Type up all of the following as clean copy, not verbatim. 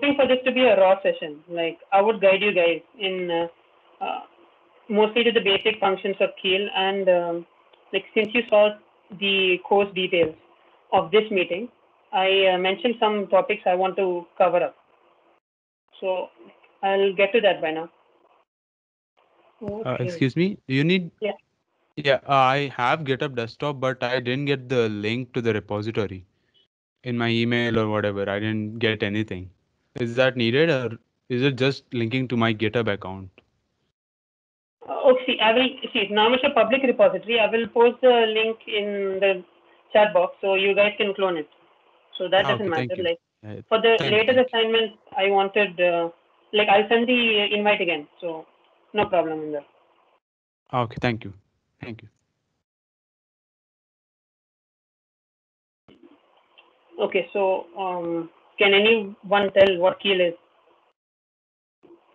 hoping for this to be a raw session. Like I would guide you guys in mostly to the basic functions of Keel, and like since you saw the course details of this meeting, I mentioned some topics I want to cover up. So I'll get to that by now. Okay. Excuse me, you need. Yeah. Yeah, I have GitHub desktop, but I didn't get the link to the repository in my email or whatever. I didn't get anything. Is that needed, or is it just linking to my GitHub account? Okay, I will see. Now it's a public repository. I will post the link in the chat box so you guys can clone it. So that doesn't Okay, matter. thank you. Like for the Thank later you. assignment, I wanted like I'll send the invite again. So no problem in that. Okay, thank you. Thank you. Okay, so can anyone tell what Keel is?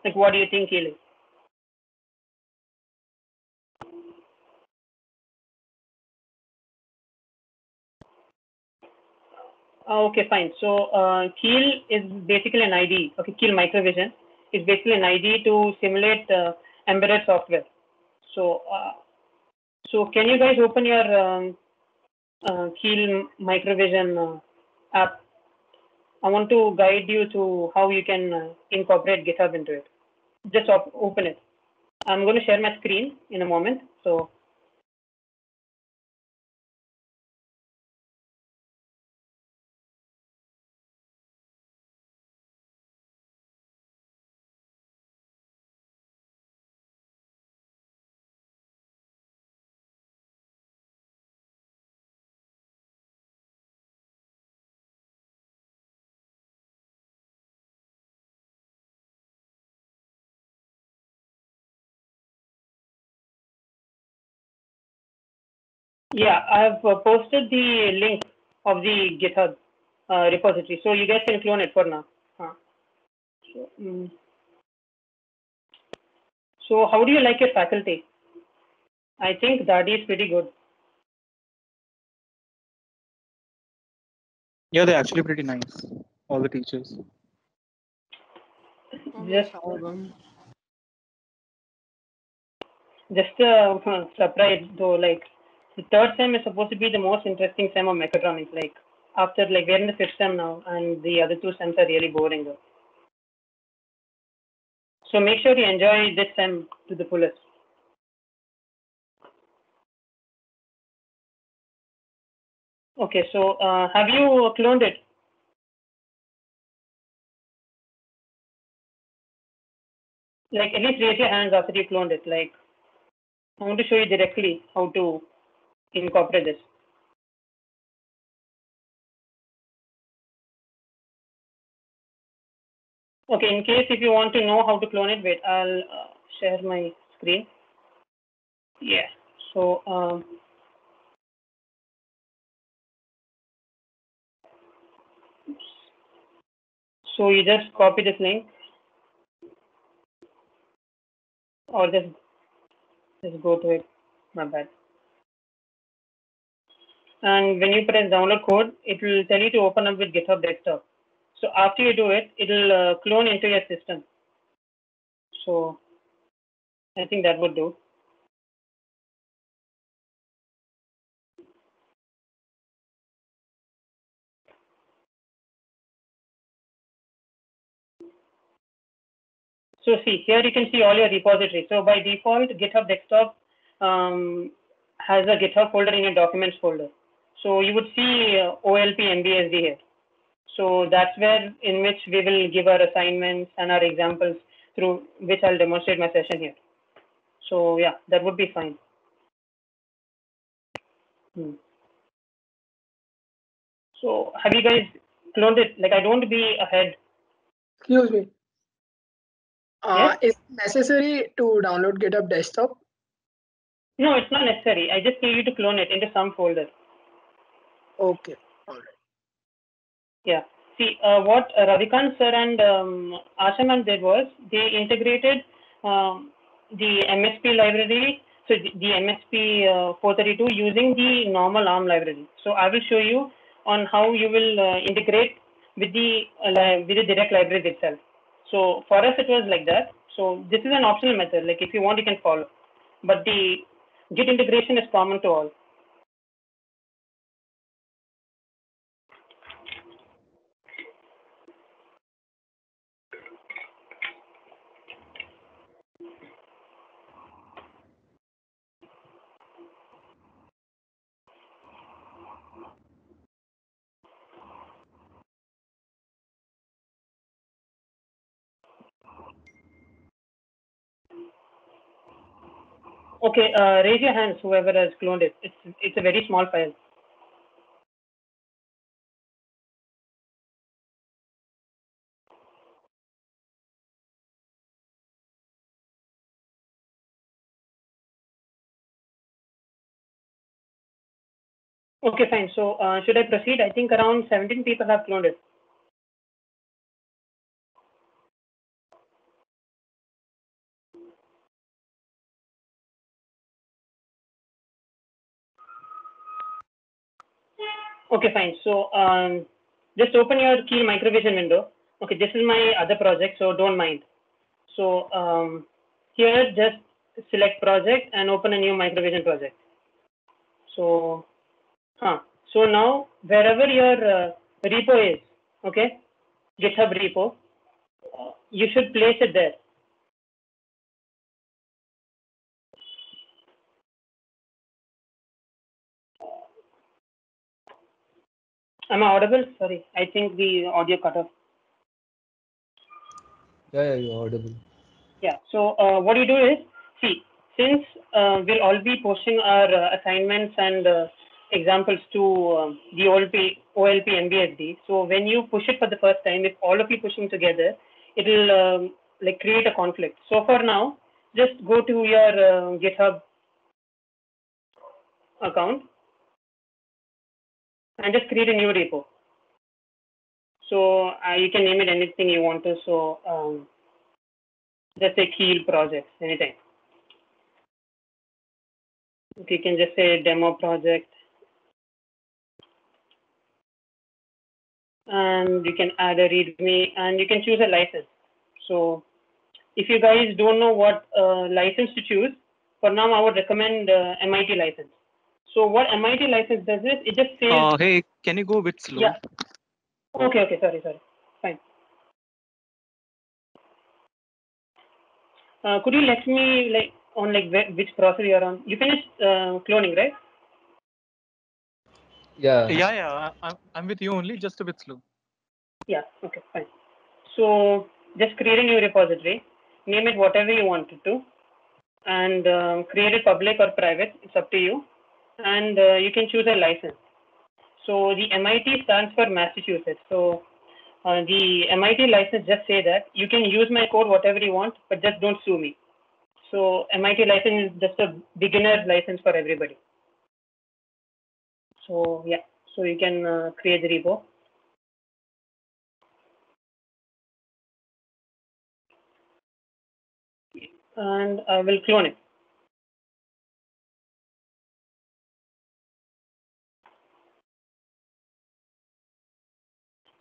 Like, what do you think Keel is? Okay, fine. So Keel is basically an IDE. Okay, Keel Microvision is basically an IDE to simulate embedded software. So so can you guys open your Keel Microvision app? I want to guide you to how you can incorporate GitHub into it. Just open it. I'm going to share my screen in a moment. So yeah, I've posted the link of the GitHub repository, so you guys can clone it for now. So, so how do you like your faculty? I think Dadi is pretty good. Yeah, they're actually pretty nice. All the teachers. Just surprise though, like the third sem is supposed to be the most interesting sem of mechatronics. Like after like we're in the fifth sem now, and the other two sems are really boring though. So make sure you enjoy this sem to the fullest. Okay, so have you cloned it? Like at least raise your hands after you cloned it. Like I want to show you directly how to incorporate this. Okay, in case if you want to know how to clone it, wait, I'll share my screen. Yeah, so so you just copy this link or just go to it. My bad. And when you press download code, it will tell you to open up with GitHub Desktop. So after you do it, it will clone into your system. So I think that would do. So see, here you can see all your repositories. So by default, GitHub Desktop has a GitHub folder in your documents folder. So you would see OLP MBSD here. So that's where in which we will give our assignments and our examples through which I'll demonstrate my session here. So yeah, that would be fine. So have you guys cloned it? Like I don't want to be ahead. Excuse me. Yes? Is it necessary to download GitHub Desktop? No, it's not necessary. I just need you to clone it into some folder. Okay, all right. Yeah. See, what Ravikant sir and Ashaman did was they integrated the MSP library, so the MSP 432 using the normal ARM library. So I will show you on how you will integrate with the direct libraries itself. So for us, it was like that. So this is an optional method. Like if you want, you can follow. But the Git integration is common to all. Okay, raise your hands, whoever has cloned it. It's a very small file. Okay, fine. So should I proceed? I think around 17 people have cloned it. Okay, fine. So just open your Keel Microvision window. Okay, this is my other project, so don't mind. So here, just select project and open a new Microvision project. So, so now wherever your repo is, okay, GitHub repo, you should place it there. Am I audible? Sorry, I think the audio cut off. Yeah, you're audible. Yeah. So what you do is, see, since we'll all be posting our assignments and examples to the OLP MBSD. So when you push it for the first time, if all of you pushing together, it'll like create a conflict. So for now, just go to your GitHub account and just create a new repo. So you can name it anything you want to. So just say Keel projects, anything. Okay, you can just say demo project. And you can add a README and you can choose a license. So if you guys don't know what license to choose, for now I would recommend MIT license. So what MIT license does is, it just says... Hey, can you go a bit slow? Yeah. Okay, sorry. Fine. Could you let me which process you're on? You finished cloning, right? Yeah. I'm with you only, just a bit slow. Yeah. Okay, fine. So just create a new repository, name it whatever you wanted to, and create it public or private. It's up to you, and you can choose a license. So the MIT stands for Massachusetts. So the MIT license just say that you can use my code whatever you want, but just don't sue me. So MIT license is just a beginner license for everybody. So yeah, so you can create the repo. And I will clone it.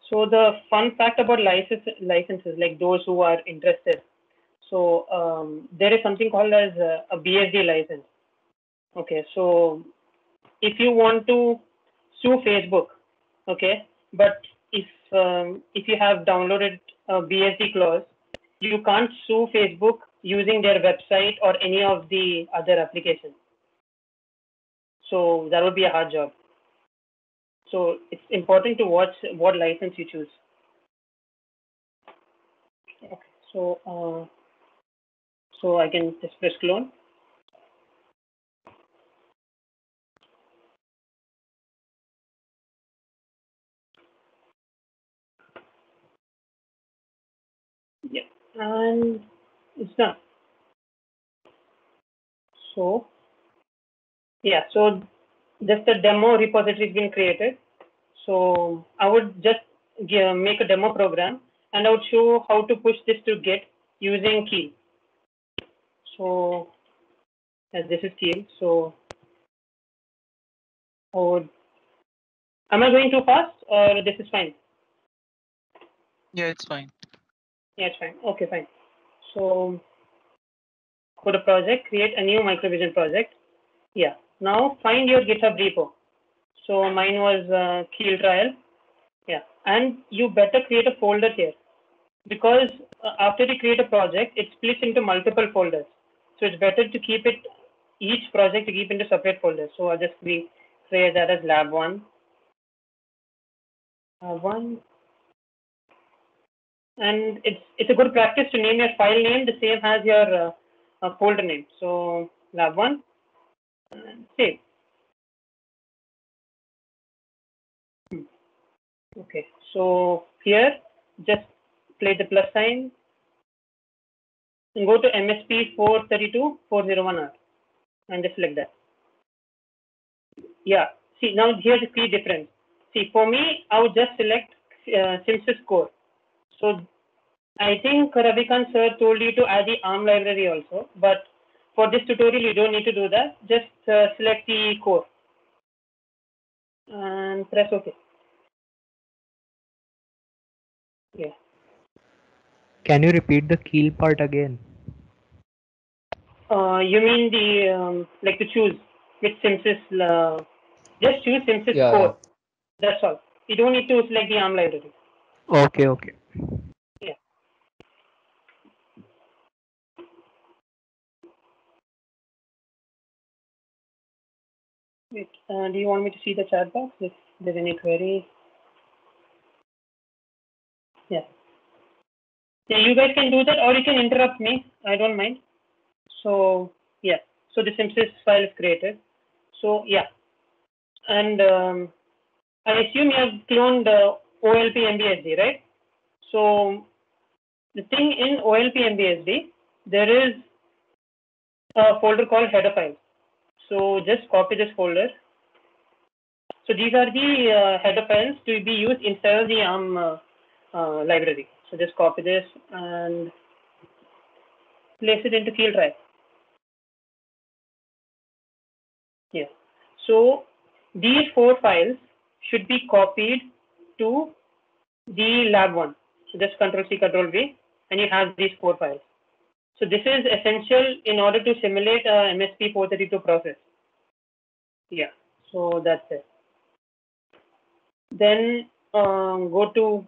So the fun fact about licenses, like those who are interested. So there is something called as a BSD license. Okay, so if you want to sue Facebook, okay, but if you have downloaded a BSD clause, you can't sue Facebook using their website or any of the other applications. So that would be a hard job. So it's important to watch what license you choose. Okay, so so I can just press clone. Yeah, and it's done. So yeah, so just a demo repository has been created. So I would just make a demo program, and I would show how to push this to Git using Keel. So this is Keel. So am I going too fast, or this is fine? Yeah, it's fine. Yeah, it's fine. Okay, fine. So go to project, create a new Microvision project. Yeah. Now find your GitHub repo. So mine was Keel trial. Yeah. And you better create a folder here because after you create a project, it splits into multiple folders. So it's better to keep it, each project to keep into separate folders. So I'll just create that as lab1. Lab1. And it's a good practice to name your file name the same as your folder name. So lab1 and save. Okay, so here just play the plus sign and go to MSP 432.401R and just select that. Yeah, see now here's the key difference. See, for me, I would just select Simsys core. So I think Ravikant sir told you to add the ARM library also, but for this tutorial, you don't need to do that. Just select the core and press OK. Yeah. Can you repeat the keel part again? You mean the like to choose which Simsys? Just choose Simsys Yeah, core. yeah. That's all. You don't need to select the ARM library. Okay, okay. Yeah. Wait, do you want me to see the chat box if there's any query? Yeah. Yeah, you guys can do that or you can interrupt me. I don't mind. So, yeah. So the Simsys file is created. So, yeah. And I assume you have cloned OLP MBSD, right? So, the thing in OLP MBSD, there is a folder called header file. So, just copy this folder. So, these are the header files to be used inside of the ARM library. So, just copy this and place it into field drive. Yeah. So, these 4 files should be copied to the lab one. So just Control C, Control V, and you have these 4 files. So this is essential in order to simulate a MSP 432 process. Yeah, so that's it. Then go to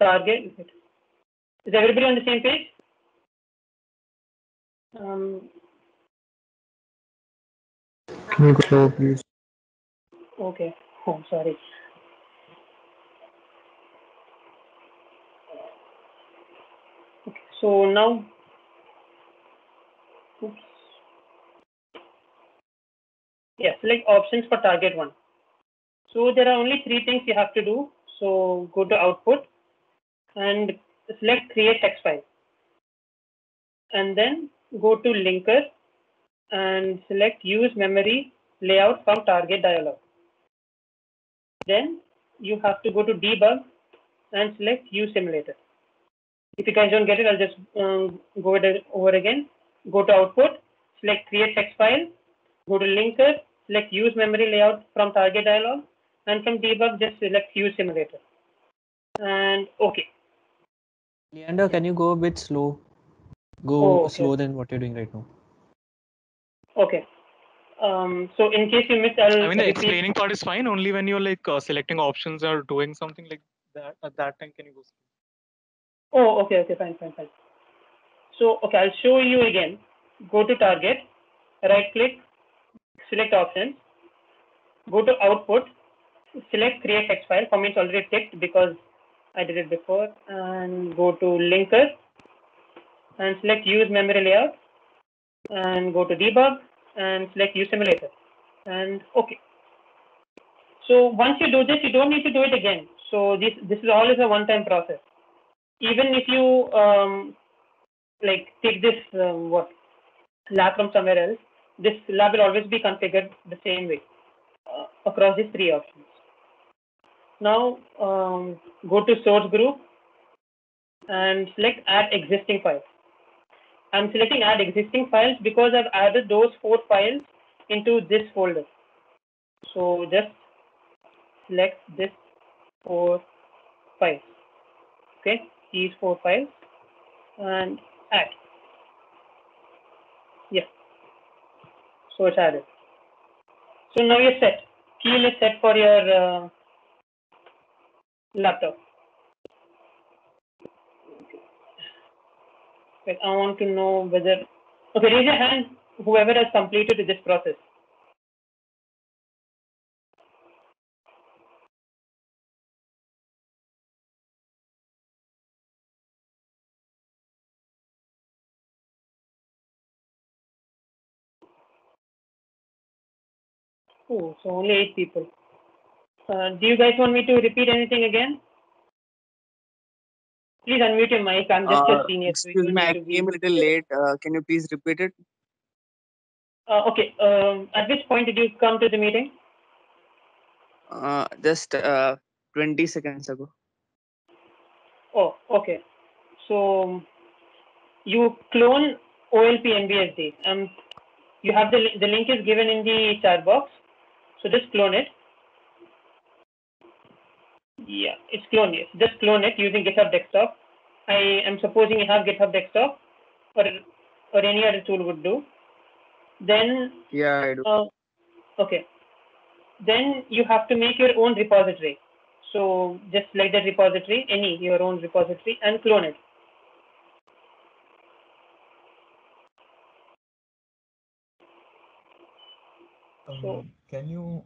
target. Is everybody on the same page? Can you go slow, please? Okay. Oh, sorry. Okay. So now, oops. Yeah, select options for target one. So there are only 3 things you have to do. So go to output and select create text file. And then go to linker and select use memory layout from target dialog. Then you have to go to debug and select use simulator. If you guys don't get it, I'll just go over again. Go to output, select create text file, go to linker, select use memory layout from target dialog, and from debug just select use simulator. And okay. Leander, can you go a bit slow? Go Oh, okay. slower than what you're doing right now. Okay. So in case you missed, I'll I mean, the repeat. explaining part is fine. Only when you're like selecting options or doing something like that, at that time, can you go slow? Oh, okay, fine. So, okay, I'll show you again. Go to target, right click, select options, go to output, select create text file. For me, it's already ticked because I did it before, and go to linker and select use memory layout, and go to debug and select use simulator, and okay. So once you do this, you don't need to do it again. So this is all is a one-time process. Even if you like take this lab from somewhere else, this lab will always be configured the same way across these 3 options. Now go to source group and select add existing files. I'm selecting add existing files because I've added those 4 files into this folder. So just select this 4 files. Okay, these 4 files and add. Yeah. So it's added. So now you're set. Keel is set for your laptop. But I want to know whether, okay, raise your hand, whoever has completed this process. Oh, so only 8 people. Do you guys want me to repeat anything again? Please unmute your mic. I'm just your senior. So you Excuse don't me, need I to be. came a little late. Can you please repeat it? Okay. At which point did you come to the meeting? Just 20 seconds ago. Oh, okay. So you clone OLP MBSD. You have the link is given in the chat box. So just clone it. Yeah, it's clone it. Just clone it using GitHub Desktop. I am supposing you have GitHub Desktop or any other tool would do. Then Yeah, I do. okay. Then you have to make your own repository. So just select that repository, your own repository, and clone it. So Can you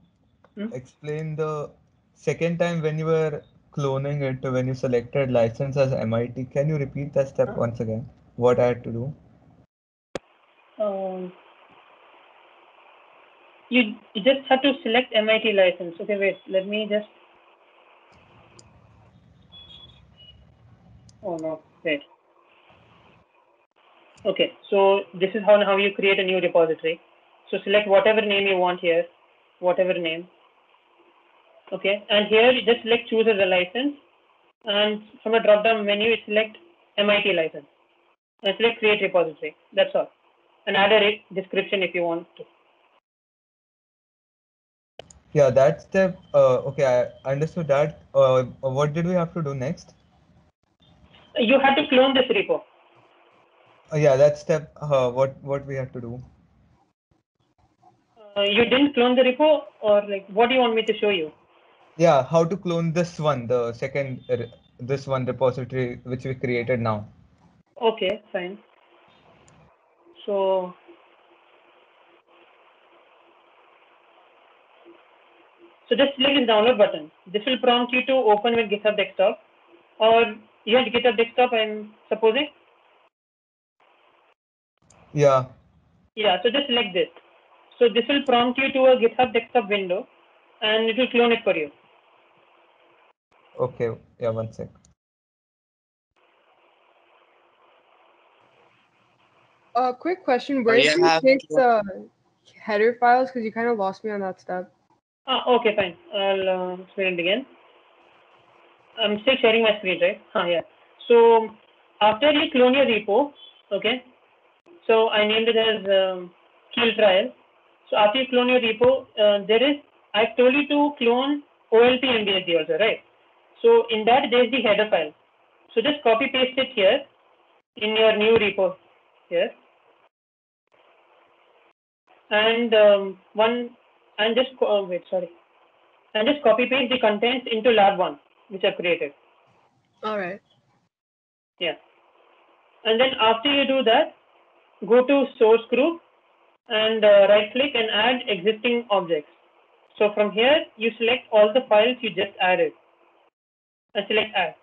Hmm? explain the second time when you were cloning it, when you selected license as MIT? Can you repeat that step once again? What I had to do? You just have to select MIT license. Okay, wait, let me just. Oh no, wait. Okay, so this is how you create a new repository. So select whatever name you want here, whatever name. Okay, and here you just select choose as a license, and from a drop-down menu, select MIT license, and select create repository. That's all, and add a description if you want to. Yeah, that step. Okay, I understood that. What did we have to do next? You have to clone this repo. Yeah, that step. What we have to do? You didn't clone the repo, or like what do you want me to show you? Yeah, how to clone this one, the second, this one repository which we created now. Okay, fine. So just click the download button. This will prompt you to open with GitHub Desktop, or you have GitHub Desktop, I'm supposing. Yeah. Yeah, so just select this. So this will prompt you to a GitHub Desktop window, and it will clone it for you. Okay. Yeah, one sec. Quick question. Where Yeah, do you I have take the header files? Because you kind of lost me on that step. Okay, fine. I'll explain it again. I'm still sharing my screen, right? Yeah. So after you clone your repo, okay. So I named it as Keel trial. So after you clone your repo, I've told you to clone OLP MBSD also, right? So in that there's the header file. So just copy paste it here in your new repo here, and just copy paste the contents into lab1 which I've created. All right. Yeah, and then after you do that, go to source group and right click and add existing objects. So from here you select all the files you just added and select add.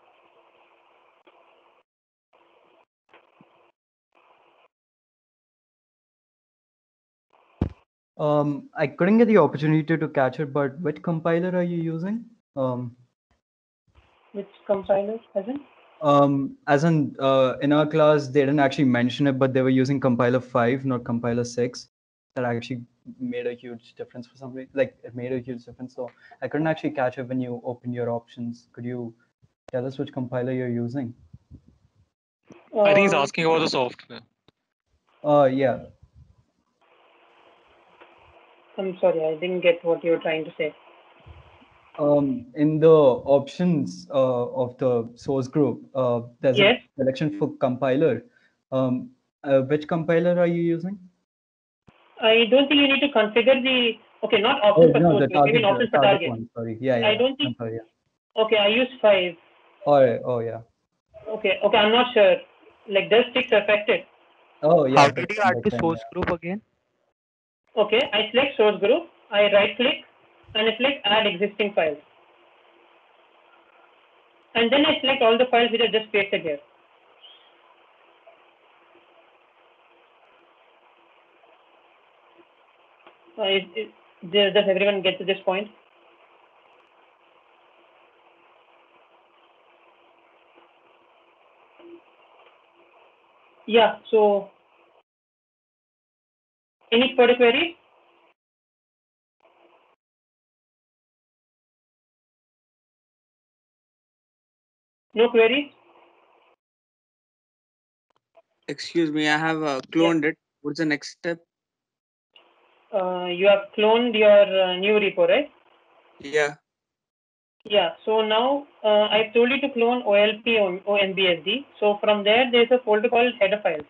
I couldn't get the opportunity to catch it, but which compiler are you using? Which compiler, as in? In our class, they didn't actually mention it, but they were using compiler 5, not compiler 6. That actually made a huge difference for some reason. Like, it made a huge difference. So I couldn't actually catch it when you opened your options. Could you tell us which compiler you're using? I think he's asking about the software. Yeah. I'm sorry, I didn't get what you were trying to say. In the options of the source group, there's Yes. a selection for compiler. Which compiler are you using? I don't think you need to configure the, okay, not Oh, options for no, source the group, maybe target, options for target. one. Sorry. Yeah, I don't I'm think, sorry. Yeah. okay, I use 5. All right. Oh, yeah. Okay, I'm not sure. Like, does 6 affect it? Oh, yeah. How did you add the source group again? Okay, I select source group, I right click, and I select add existing files. And then I select all the files which are just pasted here. Does everyone get to this point? Yeah, so any further queries? No queries? Excuse me, I have cloned it. What's the next step? You have cloned your new repo, right? Yeah. Yeah, so now I've told you to clone OLP or NBSD. So from there, there's a folder called header files.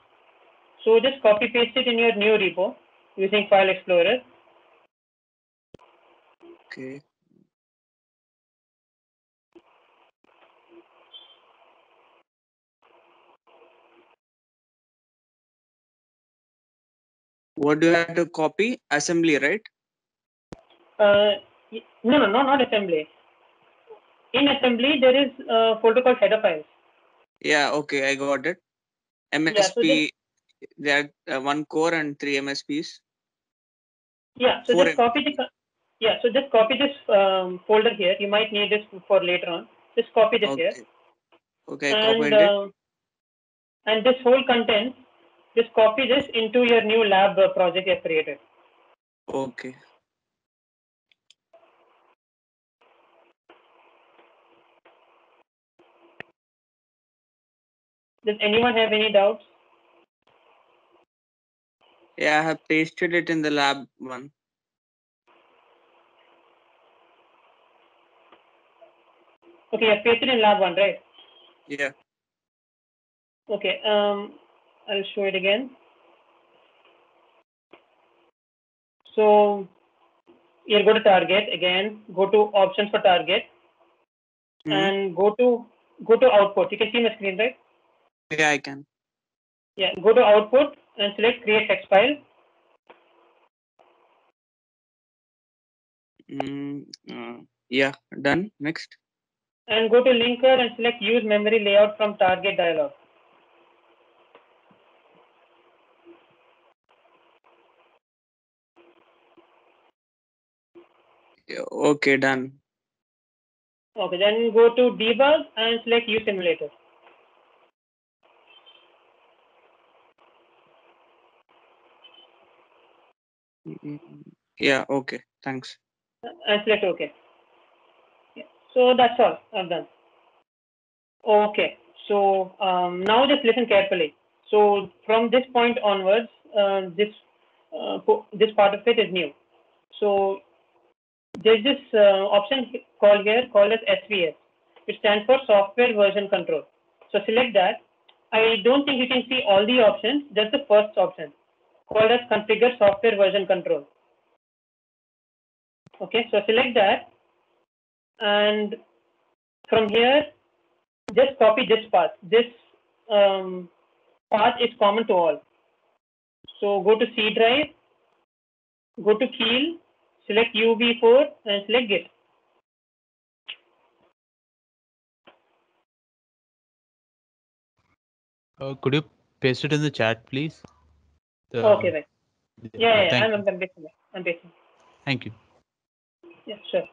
So just copy paste it in your new repo using File Explorer. Okay. What do you have to copy? Assembly, right? No, not assembly. In assembly, there is a folder called header files. Yeah, okay, I got it. MSP, there are 1 core and 3 MSPs. Yeah, so just copy so just copy this folder here. You might need this for later on. Just copy this here. Okay, I copied it. And this whole content, just copy this into your new lab project you have created. Okay. Does anyone have any doubts? Yeah, I have pasted it in the lab one. Okay, you have pasted in lab 1, right? Yeah. Okay, I'll show it again. So you'll go to target again, go to options for target, and go to output. You can see my screen, right? Yeah, I can. Yeah, go to output and select create text file. Yeah, done. Next. And go to linker and select use memory layout from target dialog. Yeah, okay, done. Okay, then go to debug and select use simulator. Yeah, okay, thanks. And select OK. Yeah. So that's all I've done. Okay, so now just listen carefully. So from this point onwards, this part of it is new. So there's this option called as SVS, which stands for Software Version Control. So select that. I don't think you can see all the options, just the first option called as Configure Software Version Control. Okay, so select that, and from here, just copy this path. This path is common to all. So go to C drive, go to Keel, select UB4 and select Git. Could you paste it in the chat, please? Okay, right. Yeah, Thank I'm pasting it. I'm pasting. Thank you. Yeah, sure.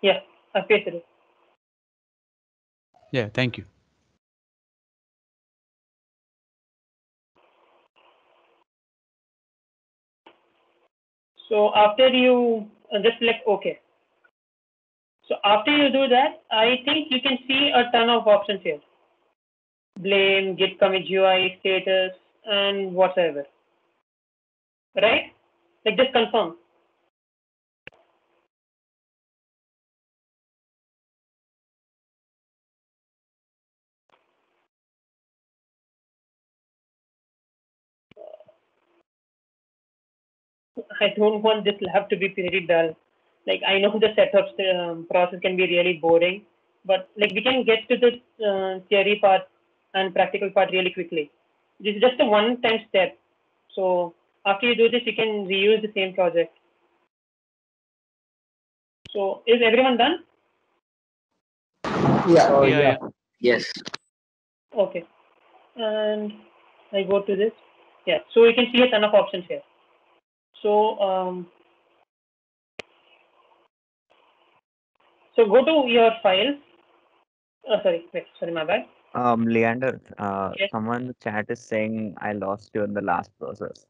Yeah, I pasted it. Yeah, thank you. So after you just select OK. So after you do that, I think you can see a ton of options here. blame, git commit GUI, status, and whatsoever. Right? Like just confirm. I don't want this lab to be very dull. Like I know the setup process can be really boring, but like we can get to the theory part and practical part really quickly. This is just a one-time step. So after you do this, you can reuse the same project. So is everyone done? Yeah. Yeah. Yes. Okay. And I go to this. Yeah. So you can see a ton of options here. So so go to your files. Sorry, my bad. Leander, Yes. someone in the chat is saying I lost you in the last process.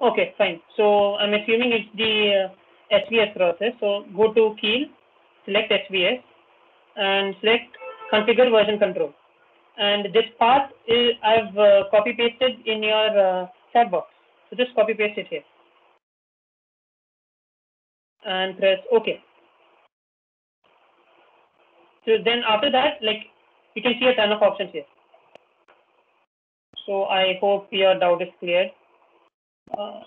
Okay, fine. So I'm assuming it's the SVS process. So go to Keel, select SVS, and select Configure Version Control. And this path is I've copy pasted in your chat box. So just copy paste it here and press OK. So then after that, like you can see a ton of options here. So I hope your doubt is cleared.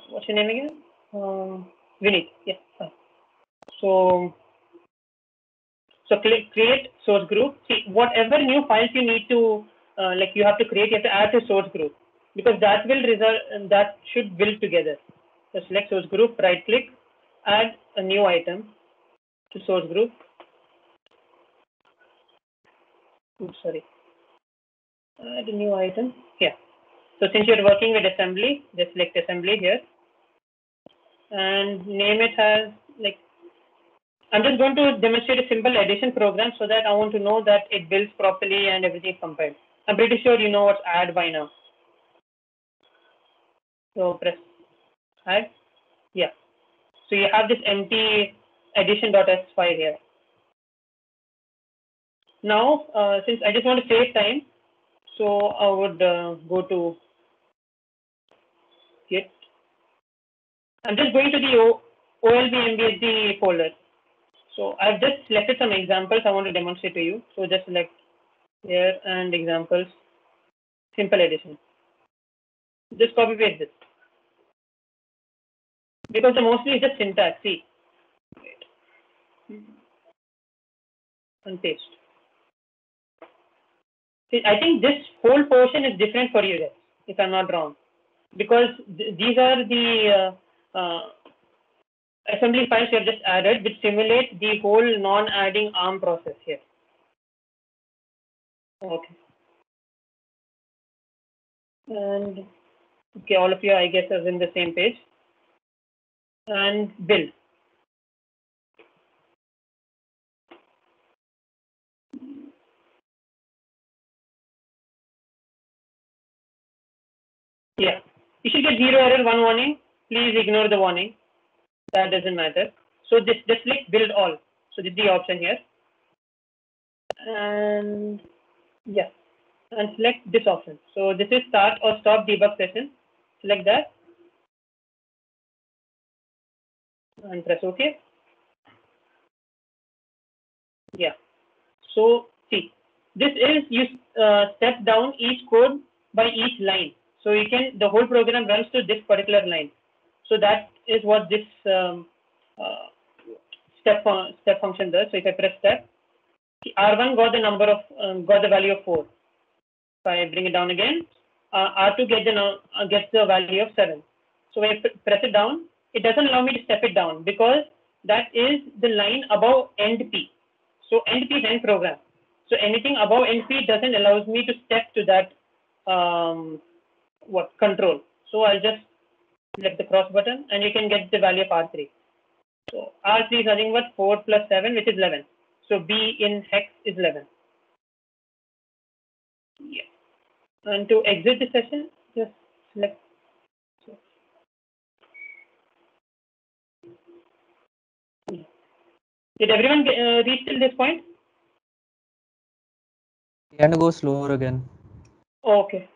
What's your name again? Vinit. Yeah. Fine. So create source group. See, whatever new files you need to like you have to create, you have to add to source group because that will result that should build together. So select source group, right click, add a new item to source group. Oops, sorry. Add a new item. Yeah. So since you're working with assembly, just select assembly here and name it as like I'm just going to demonstrate a simple addition program so that I want to know that it builds properly and everything is compiled. I'm pretty sure you know what's add by now. So press add. Yeah. So you have this empty addition.s file here. Now, since I just want to save time, so I would go to Git. I'm just going to the OLB MBSD folder. So I've just selected some examples I want to demonstrate to you. So just select here and examples, simple addition. Just copy paste this. Because the mostly is just syntax. See. And paste. See, I think this whole portion is different for you guys, if I'm not wrong. Because these are the assembly files you have just added, which simulate the whole non-adding ARM process here. Okay. And okay, all of you, I guess, are in the same page. And build. Yeah, you should get 0 error, 1 warning. Please ignore the warning. That doesn't matter. So just click build all. So this is the option here. And yeah, and select this option. So this is start or stop debug session. Select that and press OK. Yeah. So see, this is you step down each code by each line. So you can the whole program runs to this particular line. So that is what this step function does. So if I press step, R1 got the number of got the value of 4. If I bring it down again, R2 gets the value of 7. So when I press it down, it doesn't allow me to step it down because that is the line above end P. So end P is end program. So anything above end P doesn't allows me to step to that control. So I'll just select the cross button and you can get the value of R3. So R3 is nothing but 4 plus 7, which is 11. So B in hex is 11. Yeah. And to exit the session, just select. Did everyone reach till this point? Can you go slower again? Okay.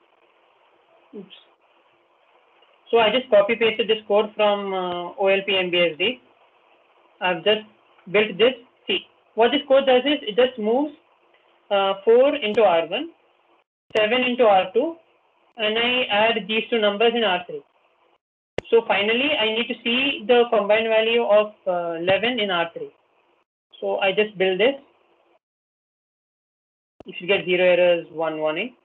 Oops. So I just copy pasted this code from OLP MBSD. I've just built this. See, what this code does is it just moves 4 into R1, 7 into R2, and I add these two numbers in R3. So finally, I need to see the combined value of 11 in R3. So I just build this. You should get 0 errors, 1 warning.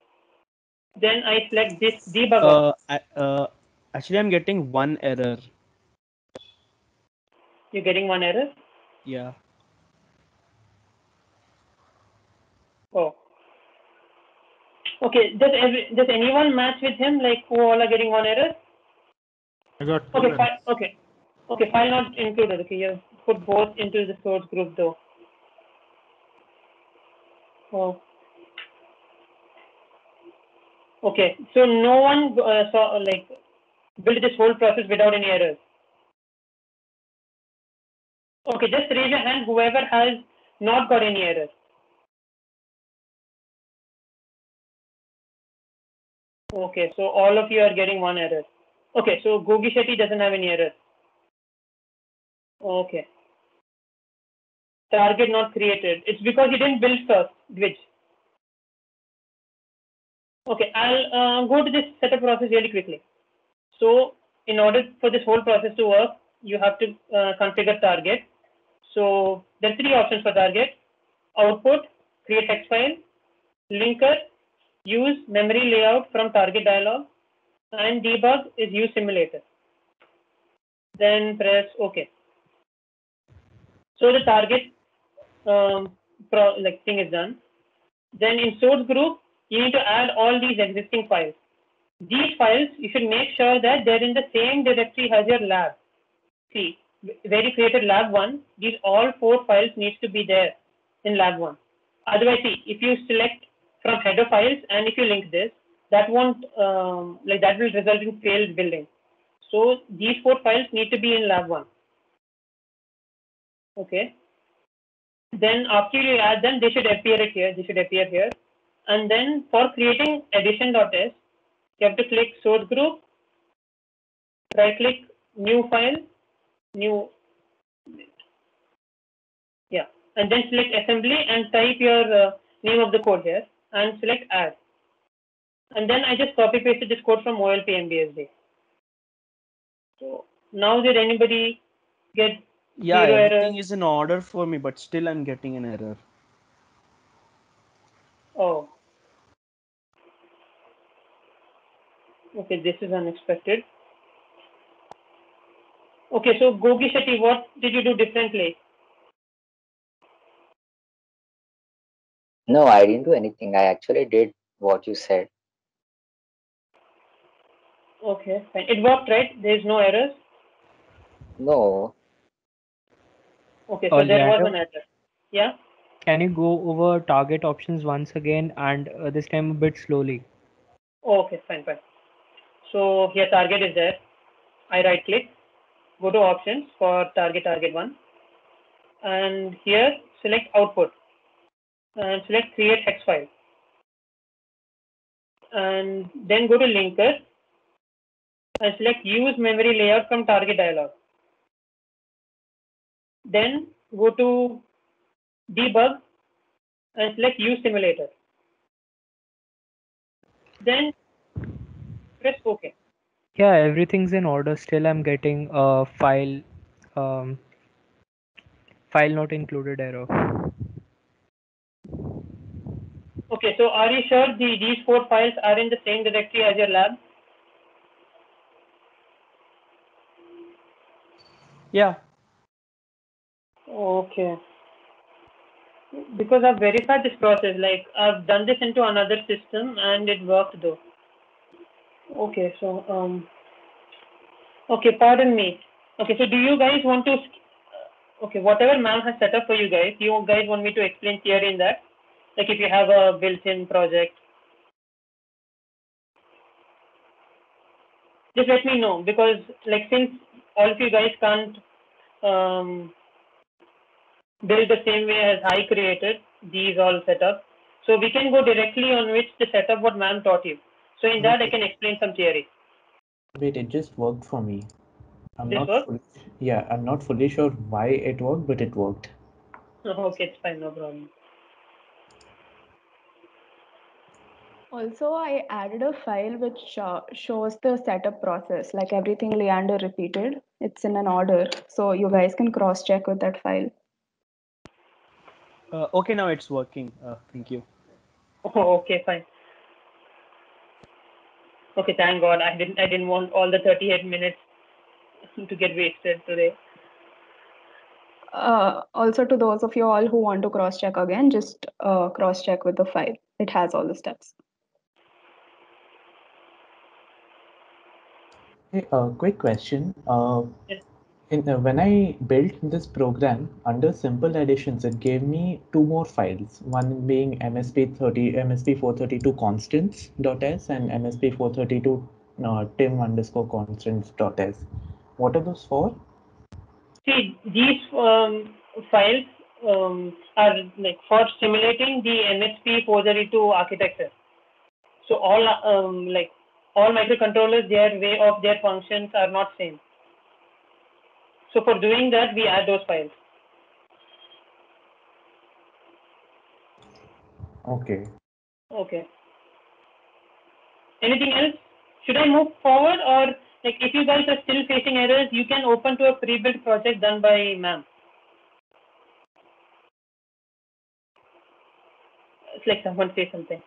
Then I select this debug. Actually, I'm getting one error. You're getting 1 error? Yeah. Oh. Okay, does anyone match with him, like who all are getting 1 error? I got two Okay, errors. file, okay, file not included. Okay, you put both into the source group though. Oh. Okay, so no one saw like built this whole process without any errors. Okay, just raise your hand whoever has not got any errors. Okay, so all of you are getting 1 error. Okay, so Gogi Shetty doesn't have any error. Okay. Target not created. It's because you didn't build first, Dwij. Okay, I'll go to this setup process really quickly. So in order for this whole process to work, you have to configure target. So there are 3 options for target: output, create text file, linker, use memory layout from target dialog, and debug is use simulator. Then press OK. So the target thing is done. Then in source group, you need to add all these existing files. These files, you should make sure that they're in the same directory as your lab. See, where you created lab 1, these all 4 files needs to be there in lab 1. Otherwise, see, if you select from header files and if you link this, that won't, that will result in failed building. So these 4 files need to be in lab 1. Okay. Then after you add them, they should appear here. They should appear here. And then for creating addition.s, you have to click source group, right click, new file, new, yeah, and then select assembly and type your name of the code here and select add. And then I just copy pasted this code from OLP MBSD. So now did anybody get Yeah, 0 everything errors? is in order for me, but still I'm getting an error. Oh. Okay, this is unexpected. Okay, so Gogi Shetty, what did you do differently? No, I didn't do anything. I actually did what you said. Okay, fine. It worked, right? There is no errors? No. Okay, so there was Leander, an error. Yeah? can you go over target options once again and this time a bit slowly? Okay, fine. So here target is there. I right click, go to options for target 1, and here select output and select create hex file, and then go to linker and select use memory layout from target dialog. Then go to debug and select use simulator. Then press OK. Yeah, everything's in order. Still, I'm getting a file not included error. Okay, so are you sure these 4 files are in the same directory as your lab? Yeah. Okay. Because I've verified this process, like I've done this into another system and it worked though. Okay, so okay, pardon me. Okay, so do you guys want to? Okay, whatever ma'am has set up for you guys want me to explain theory in that? Like if you have a built-in project, just let me know, because like since all of you guys can't build the same way as I created these all setup, So we can go directly on which the setup what ma'am taught you. So in that I can explain some theory. Wait, it just worked for me. I'm This not worked? fully, yeah, I'm not fully sure why it worked, but it worked. Okay, it's fine, no problem. Also, I added a file which shows the setup process, like everything Leander repeated. It's in an order, so you guys can cross-check with that file. Okay, now it's working. Thank you. Oh, okay, fine. Okay, thank God. I didn't want all the 38 minutes to get wasted today. Also, to those of you all who want to cross-check again, just cross-check with the file. It has all the steps. Hey, quick question. Yes. When I built this program under simple additions, it gave me two more files. One being MSP432 constants.s and MSP432 tim_constants.s. What are those for? See, these files are like for simulating the MSP432 architecture. So all all microcontrollers, their way of their functions are not same. So for doing that, we add those files. Okay. Okay. Anything else? Should I move forward, or like if you guys are still facing errors, you can open to a pre-built project done by ma'am. It's like someone say something.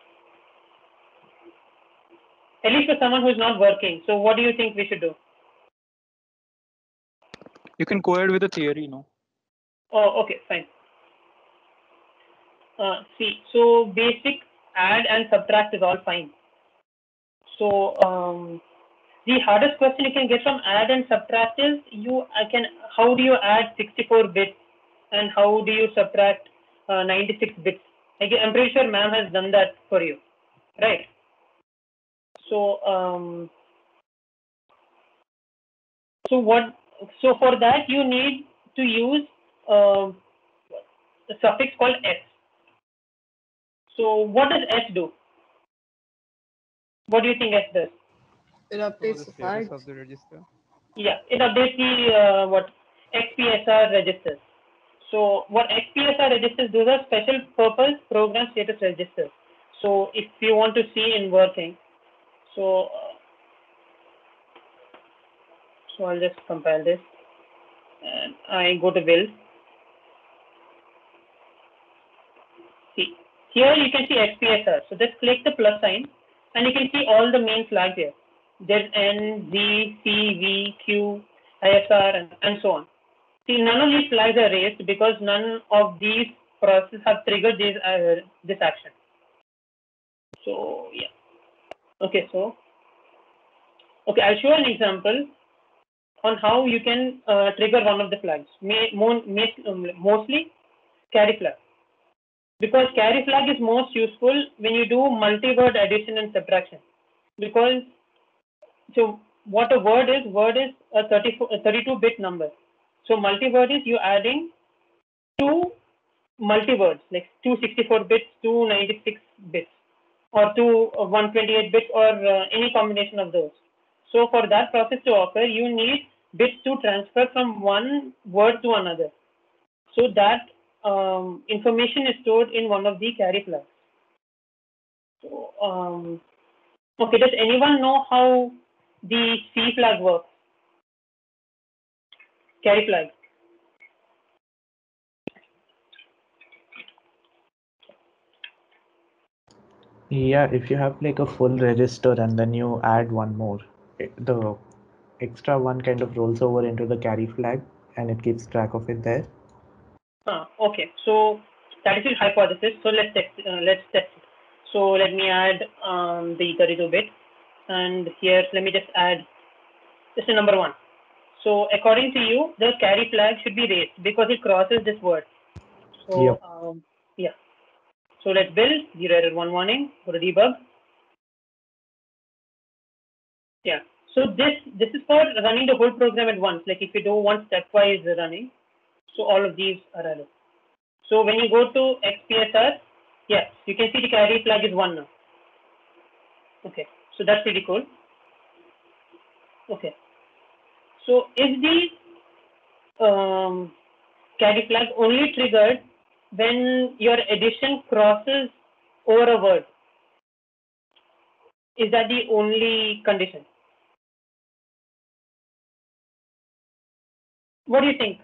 At least for someone who's not working. So what do you think we should do? You can co-ed with the theory, no? Oh, okay, fine. See, so basic add and subtract is all fine. So the hardest question you can get from add and subtract is how do you add 64 bits and how do you subtract 96 bits? I'm pretty sure ma'am has done that for you, right? So so for that you need to use a suffix called s. So what does s do? What do you think s does? It updates the flags. of the register. Yeah, it updates the XPSR registers. So what XPSR registers, those are special purpose program status registers. So if you want to see in working, so I'll just compile this and I go to build. See, here you can see XPSR. So just click the plus sign and you can see all the main flags here. There's N, Z, C, V, Q, ISR, and so on. See, none of these flags are raised because none of these processes have triggered this action. So yeah. Okay, I'll show an example on how you can trigger one of the flags. Mostly carry flag. Because carry flag is most useful when you do multi-word addition and subtraction. Because so what a word is a 32-bit number. So multi-word is you adding two multi-words, like two 64 bits, two 96 bits, or two 128 bits, or any combination of those. So for that process to occur, you need bits to transfer from one word to another. So that information is stored in one of the carry flags. So, okay, does anyone know how the C flag works? Carry flag. Yeah, if you have like a full register and then you add one more, the extra one kind of rolls over into the carry flag and it keeps track of it there. Okay, so that is the hypothesis. So let's test it. So let me add the 32 bit, and here let me just add just a number 1. So according to you, the carry flag should be raised because it crosses this word. So yep. Yeah. So let's build 0 error 1 warning. Go to debug. Yeah. So this is for running the whole program at once. Like if you do one stepwise running, so all of these are added. So when you go to XPSR, yes, you we can see the carry flag is 1 now. Okay, so that's pretty cool. Okay, so is the carry flag only triggered when your addition crosses over a word? Is that the only condition? What do you think?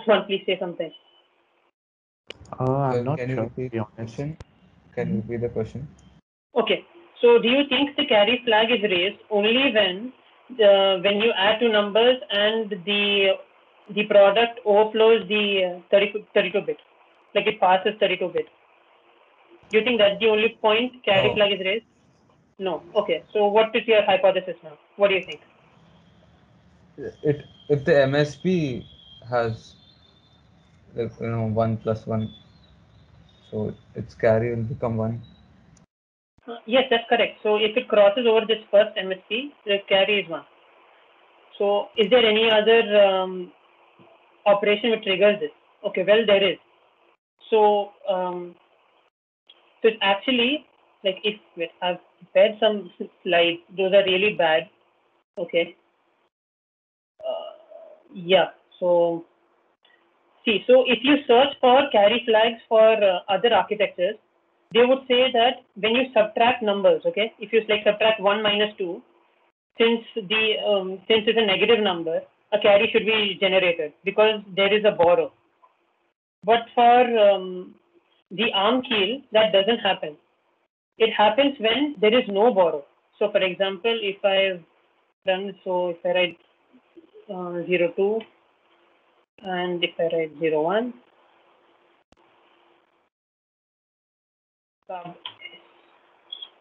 Someone please say something. I'm not Can you sure, repeat to be the honest. question? Can you repeat the question? Okay, so do you think the carry flag is raised only when you add two numbers and the product overflows the 32 bit, like it passes 32 bit? Do you think that's the only point carry No. flag is raised? No. Okay, so what is your hypothesis now? What do you think? If the MSP has, like, 1 plus 1, so its carry will become 1. Yes, that's correct. So if it crosses over this first MSP, the carry is 1. So is there any other operation which triggers this? Okay, well, there is. So, so it's actually, like, if I've prepared some slides, those are really bad. Okay. Yeah, so see, so if you search for carry flags for other architectures, they would say that when you subtract numbers, okay, if you like subtract 1 minus 2, since it's a negative number, a carry should be generated because there is a borrow. But for the ARM keel, that doesn't happen. It happens when there is no borrow. So, for example, if I've done so, if I write 02 and if I write 01,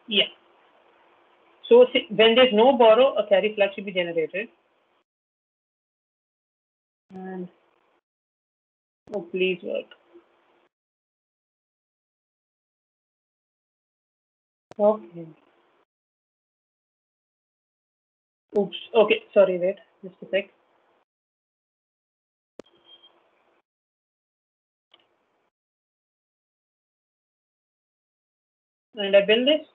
yeah. So when there's no borrow, a carry flag should be generated. And oh, please work. Okay. Oops. Okay. Sorry. Wait. Just a sec. And I build this.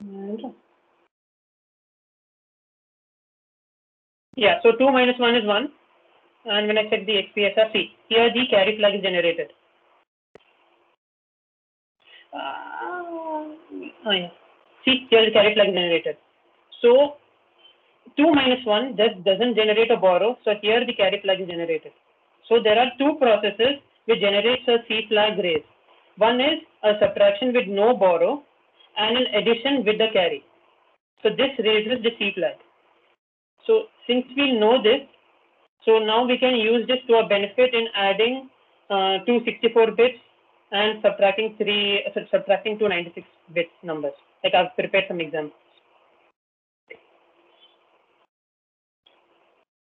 And yeah. So 2 minus 1 is 1. And when I check the XPSR, see, here the carry flag is generated. Yeah. See, here the carry flag is generated. So 2 minus 1 just doesn't generate a borrow. So here the carry flag is generated. So there are two processes which generates a C flag raise. One is a subtraction with no borrow and an addition with the carry. So this raises the C flag. So since we know this, so now we can use this to our benefit in adding two 64 bits and subtracting two 96 bit numbers. Like I've prepared some examples.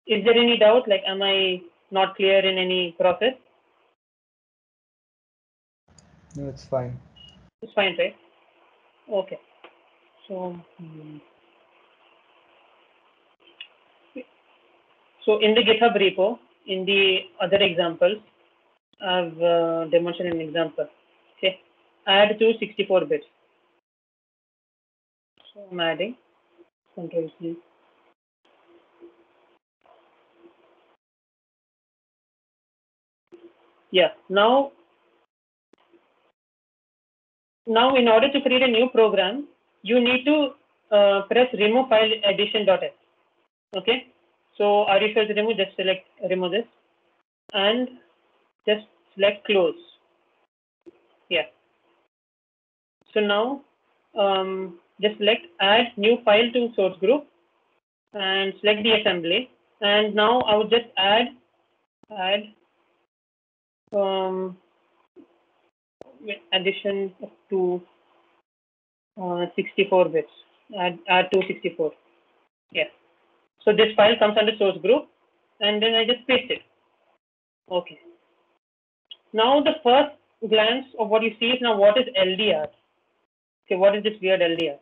Is there any doubt? Like, am I not clear in any process? No, it's fine. It's fine, right? Okay. So, so in the GitHub repo, in the other examples, I've demonstrated an example. Okay, add to 64 bits. So I'm adding. Control C. Yeah. Now in order to create a new program, you need to press remove file addition.s. Okay. So are you sure to remove? Just select remove this and just select close. Yeah. So now just select add new file to source group and select the assembly. And now I would just add addition to 64 bits. Add to 64. Yeah. So this file comes under source group, and then I just paste it. Okay. Now the first glance of what you see is now what is LDR? Okay, what is this weird LDR?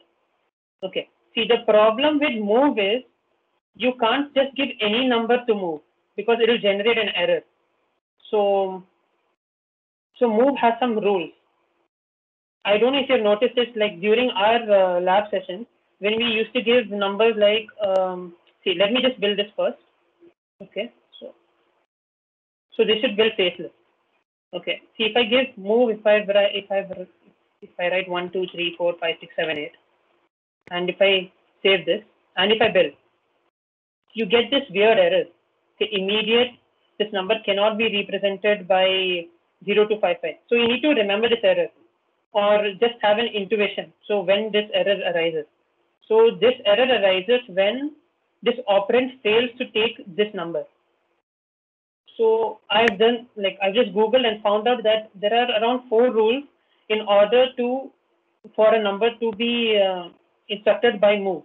Okay. See, the problem with move is you can't just give any number to move. because it will generate an error. So move has some rules. I don't know if you've noticed it, like during our lab session, when we used to give numbers like, see, let me just build this first. Okay, so this should build faceless. Okay, see, if I give move, if I write 1, 2, 3, 4, 5, 6, 7, 8, and if I save this, and if I build, you get this weird error. Okay, immediate, this number cannot be represented by 0 to 55. So you need to remember this error, or just have an intuition. So when this error arises, so this error arises when this operand fails to take this number. So I've just Googled and found out that there are around 4 rules in order for a number to be instructed by move.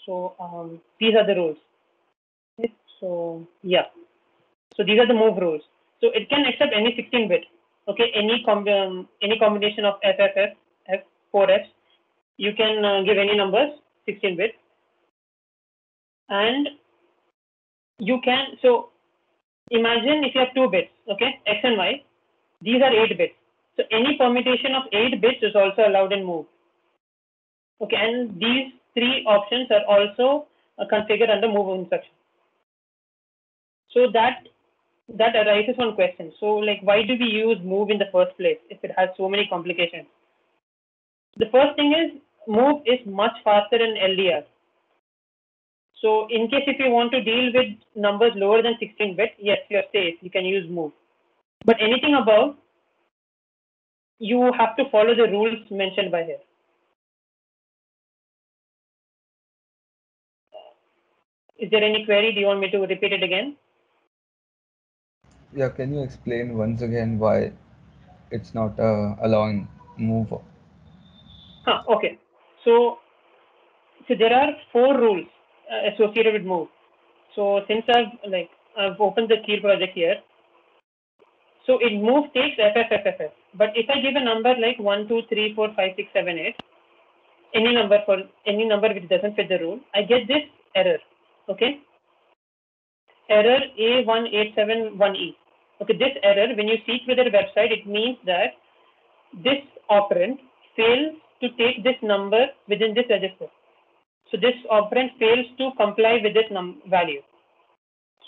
So these are the rules. Okay. So yeah, so these are the move rules. So it can accept any 16-bit. Okay, any combination of FFF, F4Fs. You can give any numbers, 16-bit, and you can. So imagine if you have 2 bits, okay, X and Y. These are 8 bits. So any permutation of 8 bits is also allowed in move. Okay, and these 3 options are also configured under move instruction. So that arises one question. So like, why do we use move in the first place if it has so many complications? The first thing is, move is much faster in LDR. So in case if you want to deal with numbers lower than 16-bit, yes, you're safe. You can use move. But anything above, you have to follow the rules mentioned by here. Is there any query? Do you want me to repeat it again? Yeah, can you explain once again why it's not allowing move? Okay. So there are 4 rules associated with move. So since I've opened the Keel project here, so it move takes FFFFF. But if I give a number like 1, 2, 3, 4, 5, 6, 7, 8, any number which doesn't fit the rule, I get this error. Okay. Error A1871E. Okay, this error, when you see through their website, it means that this operand fails to take this number within this register. So this operand fails to comply with this value.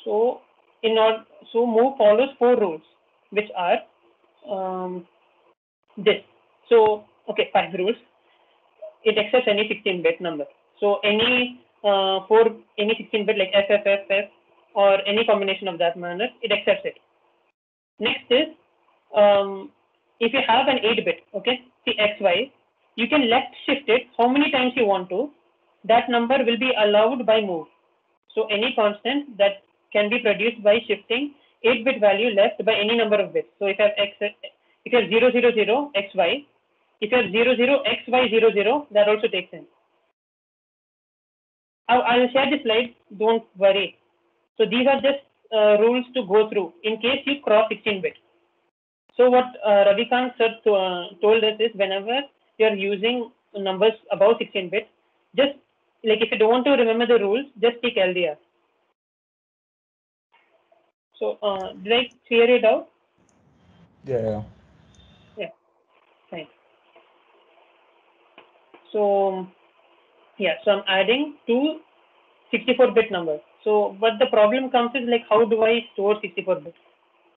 So move follows 4 rules, which are this. So okay, 5 rules. It accepts any 16-bit number. So any 16-bit like FFFF or any combination of that manner, it accepts it. Next is, if you have an 8-bit, okay, see XY, you can left shift it how many times you want to. That number will be allowed by move. So any constant that can be produced by shifting 8-bit value left by any number of bits. So if you have 000 XY, if you have 00XY00, that also takes in. I'll share the slide, don't worry. So these are just rules to go through in case you cross 16-bit. So what Ravikant sir told us is, whenever you're using numbers above 16-bit, just like if you don't want to remember the rules, just take LDR. So did I clear it out? Yeah. Yeah, fine. So yeah, so I'm adding 2 64-bit numbers. So but the problem comes is like, how do I store 64-bit?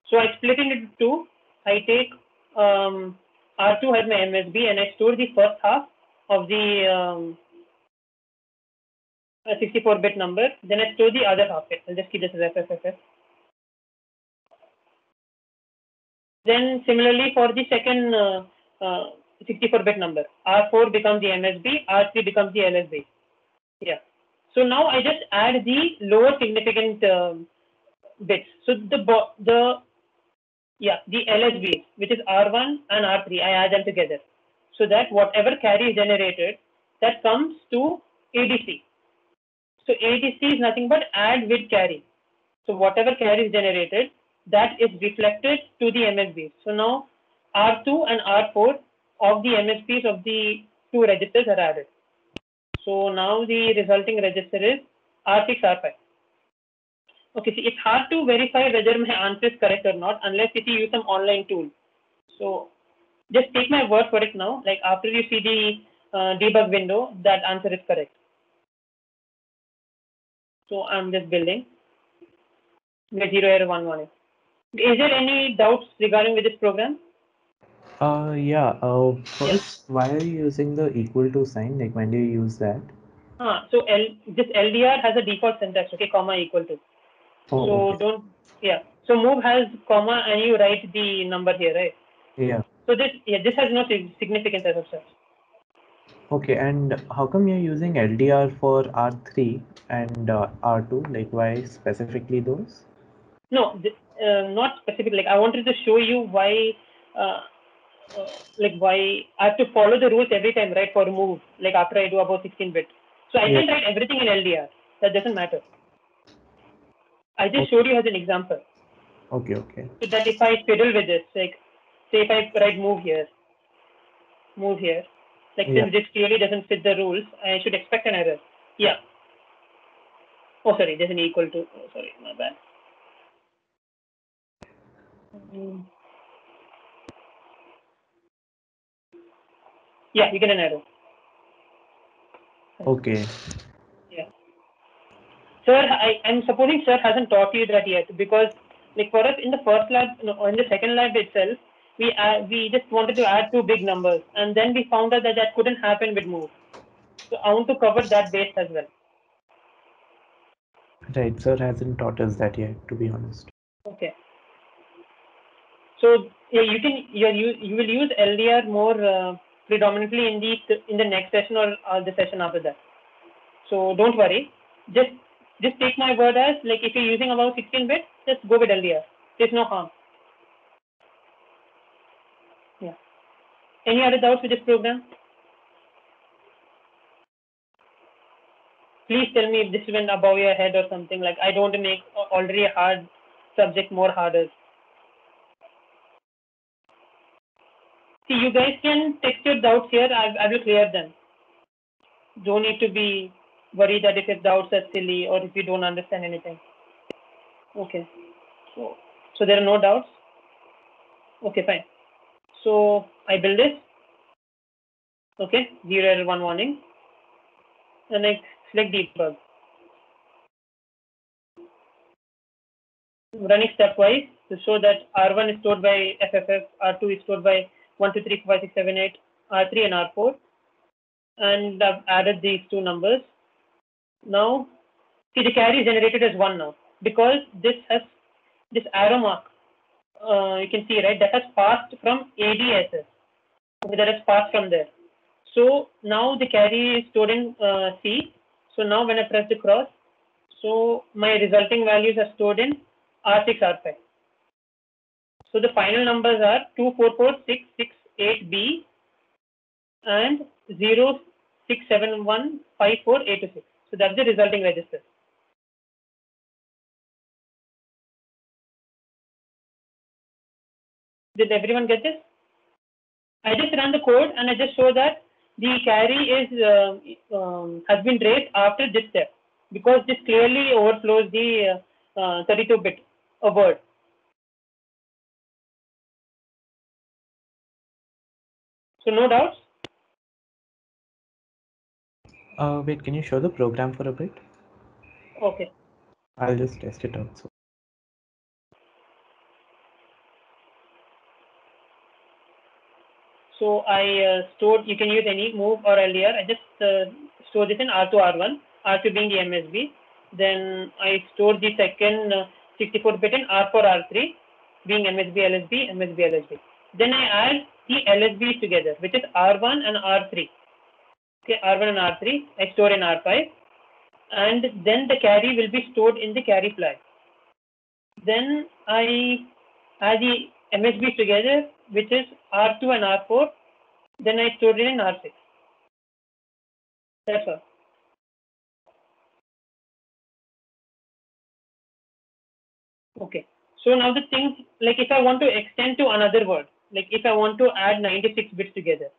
So I split it into 2. I take R2 as my MSB and I store the first half of the 64-bit number. Then I store the other half. I'll just keep this as FFFF. Then similarly for the second 64-bit number, R4 becomes the MSB, R3 becomes the LSB. Yeah. So now I just add the lower significant bits. So the LSB, which is R1 and R3, I add them together, so that whatever carry is generated, that comes to ADC. So ADC is nothing but add with carry. So whatever carry is generated, that is reflected to the MSB. So now R2 and R4 of the MSBs of the 2 registers are added. So now the resulting register is R6, R5. Okay, see, it's hard to verify whether my answer is correct or not unless if you use some online tool. So just take my word for it now. Like after you see the debug window, that answer is correct. So I'm just building with 0 error 1 warning. Is there any doubts regarding with this program? Yeah. First, why are you using the equal to sign? Like, when do you use that? So this LDR has a default syntax, okay, comma equal to. Oh, So okay. don't, yeah. So move has comma and you write the number here, right? Yeah. So this has no significance as of such. Okay, and how come you're using LDR for R3 and R2? Like, why specifically those? No, not specific. Like I wanted to show you why, like why I have to follow the rules every time, right? For move, like after I do about 16-bit. So I can write everything in LDR. That doesn't matter. I just showed you as an example. Okay, okay. So that if I fiddle with this, like say if I write move here, like since this clearly doesn't fit the rules, I should expect an error. Yeah. Oh, sorry, there's an equal to. Oh, sorry, my bad. Yeah, you get an error. Okay. Yeah. Sir, I'm supposing sir hasn't taught you that yet because like for us in the first lab, no, in the second lab itself, we just wanted to add 2 big numbers and then we found out that that couldn't happen with move. So I want to cover that base as well. Right, sir hasn't taught us that yet, to be honest. Okay. So yeah, you will use LDR more predominantly in the next session or the session after that. So don't worry. Just take my word as like if you're using about 16-bit, just go with LDR. There's no harm. Yeah. Any other doubts with this program? Please tell me if this went above your head or something. Like I don't want to make already a hard subject more harder. See, you guys can text your doubts here. I will clear them. Don't need to be worried that if your doubts are silly or if you don't understand anything. Okay. So there are no doubts? Okay, fine. So I build this. Okay, 0 error 1 warning. And I select debug. Running stepwise to show that R1 is stored by FFF, R2 is stored by 1, 2, 3, 4, 5, 6, 7, 8, R3 and R4. And I've added these 2 numbers. Now, see the carry is generated as 1 now because this has this arrow mark. You can see, right, that has passed from ADSS. Okay, that has passed from there. So now the carry is stored in C. So now when I press the cross, so my resulting values are stored in R6, R5. So the final numbers are 244668B and 067154826. So that's the resulting register. Did everyone get this? I just ran the code and I just show that the carry is has been raised after this step because this clearly overflows the 32-bit word. So no doubts? Wait, can you show the program for a bit? Okay. I'll just test it out. So I stored, you can use any move or LDR. I just store this in R2, R1, R2 being the MSB. Then I store the second 64-bit in R4, R3 being MSB, LSB, MSB, LSB. Then I add the LSBs together, which is R1 and R3. Okay, R1 and R3, I store in R5. And then the carry will be stored in the carry flag. Then I add the MSBs together, which is R2 and R4. Then I stored it in R6. That's all. Okay. So now the things, like if I want to extend to another word, like if I want to add 96 bits together,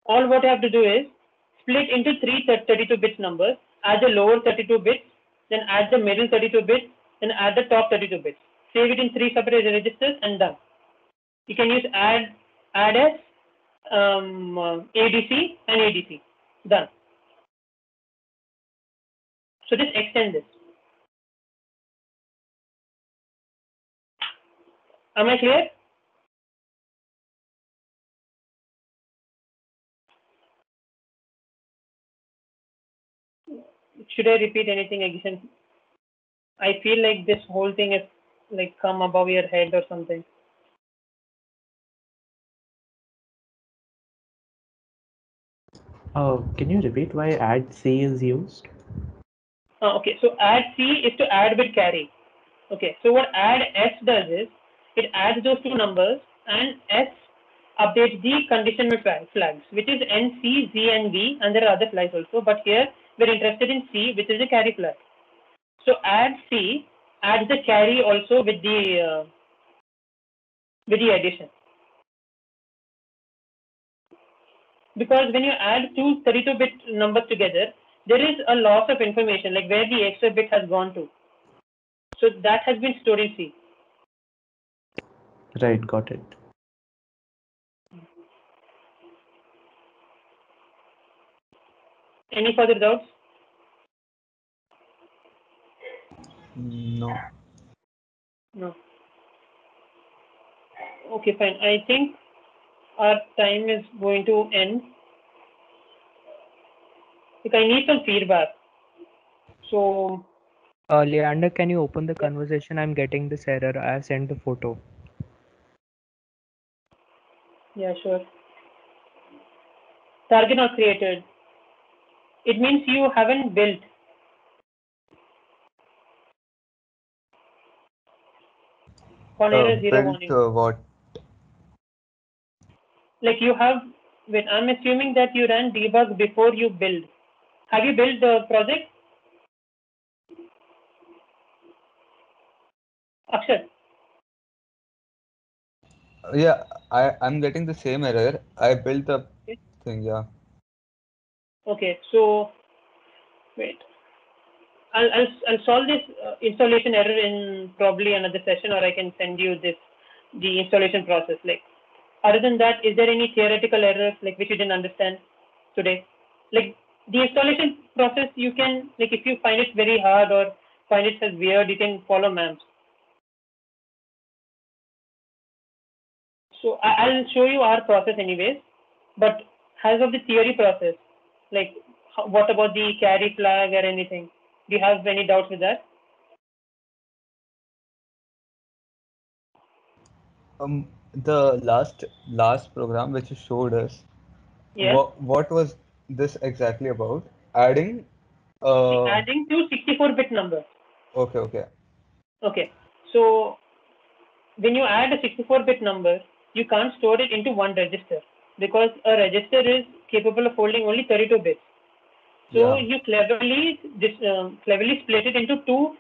all what I have to do is split into 3 32 bits numbers, add the lower 32 bits, then add the middle 32 bits, and add the top 32 bits. Save it in 3 separate registers and done. You can use add as ADC and ADC. Done. So just extend this. Am I clear? Should I repeat anything again? I feel like this whole thing is like come above your head or something. Can you repeat why add C is used? Okay, so add C is to add with carry. Okay, so what add S does is it adds those two numbers and S updates the condition with flags, which is N, C, Z, and V, and there are other flags also. But here we're interested in C, which is a carry flag. So add C adds the carry also with the addition. Because when you add two 32-bit numbers together, there is a loss of information, like where the extra bit has gone to. So that has been stored in C. Right, got it. Any further doubts? No. No. Okay, fine. I think our time is going to end. Look, I need some feedback. So, Leander, can you open the conversation? I'm getting this error. I have sent the photo. yeah, sure. Target not created. It means you haven't built. On error 0 warning. What? Like you have, wait, I'm assuming that you ran debug before you build. Have you built the project? Akshat? Yeah, I'm getting the same error. I built the thing, yeah. Okay, so wait. I'll solve this installation error in probably another session, or I can send you the installation process. Like, other than that, is there any theoretical errors like which you didn't understand today? Like the installation process, you can, like, if you find it very hard or find it as weird, you can follow MAMS. So I'll show you our process anyways, but as of the theory process, like what about the carry flag or anything? Do you have any doubts with that? The last program which you showed us, Yeah. what was this exactly about? Adding Adding to 64-bit number. Okay. Okay. So when you add a 64-bit number, you can't store it into one register because a register is capable of holding only 32 bits. So you cleverly split it into two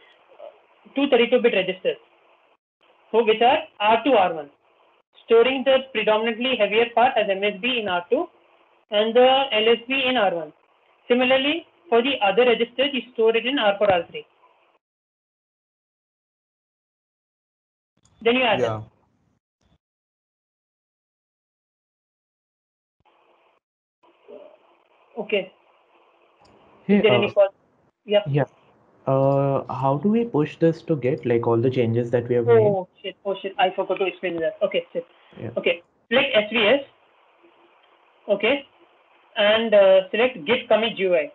32-bit registers, so which are R2, R1, storing the predominantly heavier part as MSB in R2 and the LSB in R1. Similarly, for the other registers, you store it in R4, R3. Then you add them. Okay. Hey, Is there any further? Yeah. Yeah. How do we push this to Git, like all the changes that we have made? Oh shit, I forgot to explain that. Okay, shit. Yeah. Okay, select SVS. Okay, and select Git commit GUI.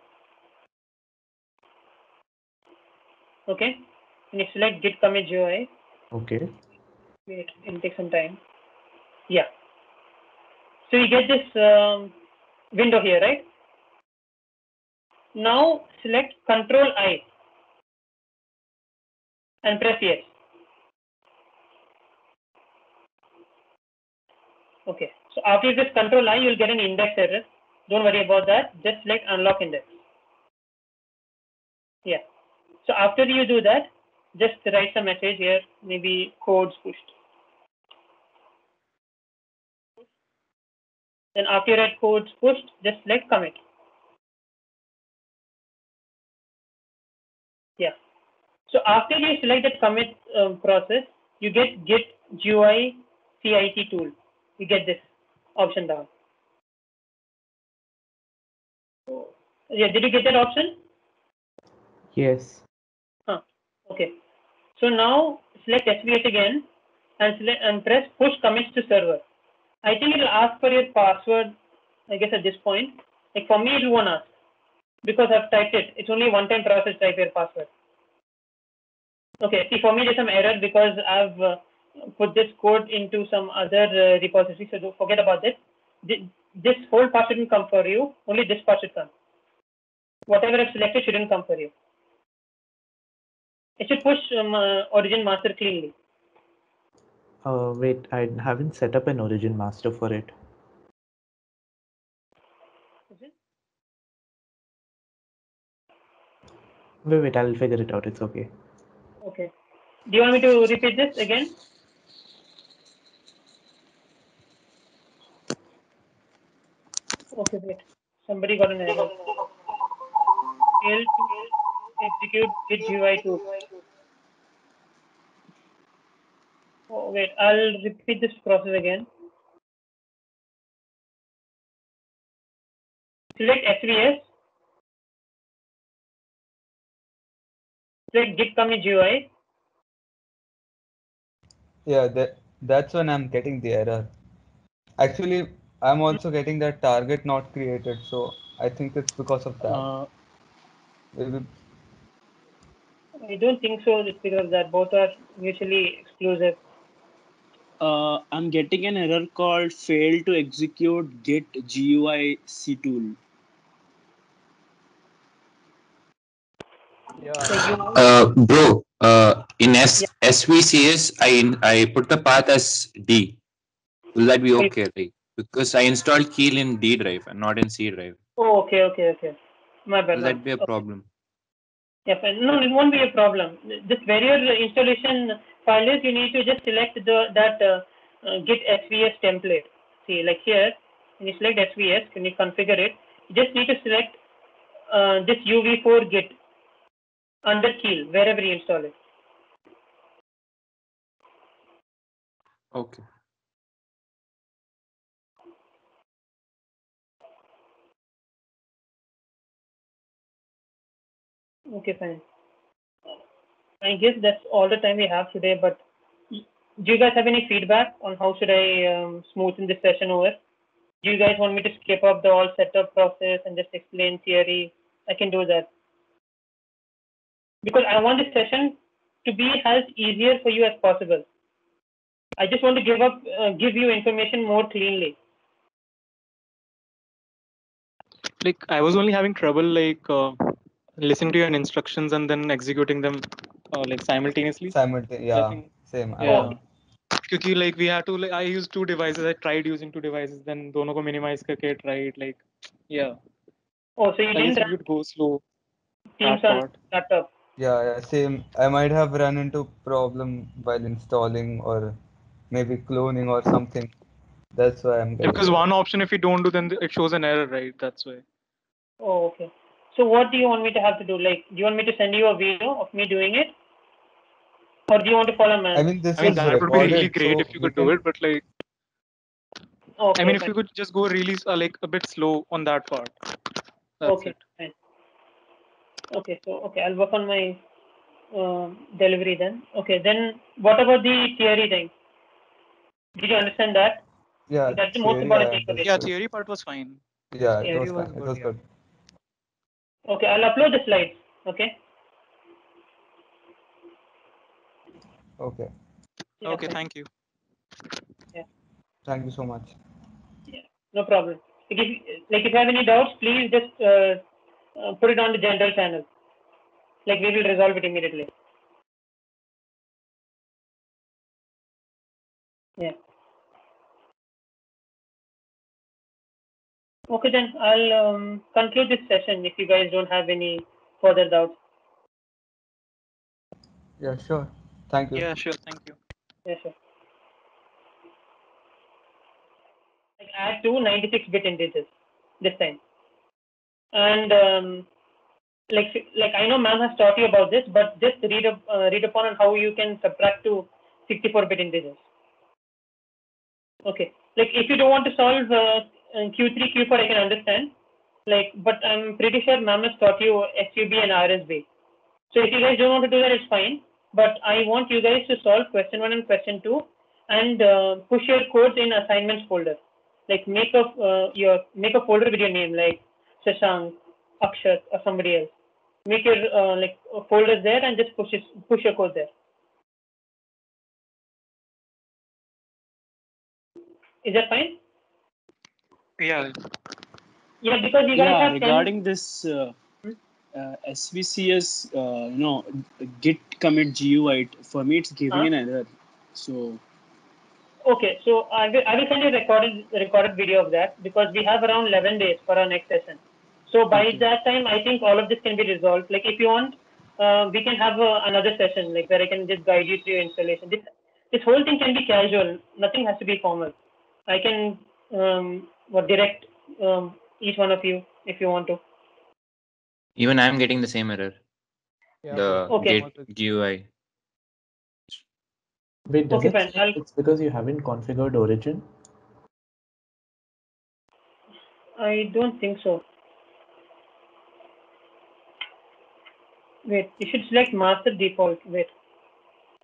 Okay, and you select Git commit GUI. Okay. Wait, it'll take some time. Yeah. So you get this window here, right? Now select Control I and press yes. Okay. So after you press Control I, you'll get an index error. Don't worry about that. Just select unlock index. Yeah. So after you do that, just write some message here, maybe codes pushed. Then after you write codes pushed, just select commit. Yeah. So after you select that commit process, you get git GUI CIT tool. You get this option down. Yeah, did you get that option? Yes. Okay. So now select SVS again and press push commits to server. I think it will ask for your password, I guess at this point. Like for me, it won't ask because I've typed it. It's only a one-time process, type your password. Okay, see for me there's some error because I've put this code into some other repository, so don't forget about this. This whole part shouldn't come for you, only this part should come. Whatever I've selected shouldn't come for you. It should push origin master cleanly. Wait, I haven't set up an origin master for it. Wait, I'll figure it out. It's okay. Okay. Do you want me to repeat this again? Okay, wait. Somebody got an error. Failed to execute git GUI tool. Oh, wait, I'll repeat this process again. Select SVS. Select git commit GUI. Yeah, that's when I'm getting the error. Actually, I'm also getting that target not created, so I think it's because of that. Maybe. I don't think so. It's because that both are mutually exclusive. I'm getting an error called failed to execute git GUI C tool. Bro, in SVCS, I put the path as D. Will that be okay? Like, because I installed Keel in D drive and not in C drive. Oh, okay. My bad. Will that be a problem? Yeah, fine. No, it won't be a problem. Just where your installation file is, you need to just select that git SVS template. See, like here, when you select SVS, when you configure it, you just need to select this UV4 git under Keel, wherever you install it. Okay. Okay, fine. I guess that's all the time we have today, but do you guys have any feedback on how should I smoothen this session over? Do you guys want me to skip up the all setup process and just explain theory? I can do that. Because I want this session to be as easier for you as possible. I just want to give you information more cleanly. Like I was only having trouble listening to your instructions and then executing them like simultaneously. Yeah, same. Yeah. Because like we had to I used two devices. I tried using two devices, then दोनों को minimize करके tried like yeah. Oh, so you I guess didn't it would go slow. Teams that on part. laptop. Yeah, same. I might have run into problem while installing or maybe cloning or something. That's why I'm getting. Because one option, if you don't do, then it shows an error, right? That's why. Oh, okay. So what do you want me to have to do? Like, do you want me to send you a video of me doing it? Or do you want to follow man? I mean, this I mean, is that would be really recorded, great so if you we could do can. it, but like, Okay, I mean, if fine. you could just go really like a bit slow on that part. That's Okay, fine. Okay, so okay, I'll work on my delivery then. Okay, then what about the theory thing? Did you understand that? Yeah, That's the most theory important I thing for this. Yeah, theory part was fine. Yeah, it Theory was was fine. It good, was yeah. good. Okay, I'll upload the slides. Okay. Okay. Yeah, Okay, fine. thank you. Yeah. Thank you so much. Yeah, no problem. If you have any doubts, please just put it on the general channel. Like we will resolve it immediately. Yeah. Okay, then I'll conclude this session if you guys don't have any further doubts. Yeah, sure. Thank you. Yeah, sure. Thank you. Yeah, sure. Like add two 96-bit integers this time. And like I know ma'am has taught you about this, but just read upon on how you can subtract to 64-bit integers. Okay, like if you don't want to solve Q3, Q4, I can understand. Like, but I'm pretty sure ma'am has taught you SUB and RSB. So if you guys don't want to do that, it's fine. But I want you guys to solve question 1 and question 2 and push your codes in assignments folder. Like make a folder with your name, like Shashank, Akshat, or somebody else. Make your folders there and just push your code there. Is that fine? Yeah. Yeah, because you guys have regarding this SVCS, git commit GUI, for me it's giving an error. So. Okay, so I will send you a recorded video of that because we have around 11 days for our next session. So by that time, I think all of this can be resolved. Like if you want, we can have another session like where I can just guide you through your installation. This whole thing can be casual. Nothing has to be formal. I can direct each one of you if you want to. Even I'm getting the same error. Okay. Git GUI. Wait, does Okay, it say it's because you haven't configured origin? I don't think so. Wait, you should select master default. Wait,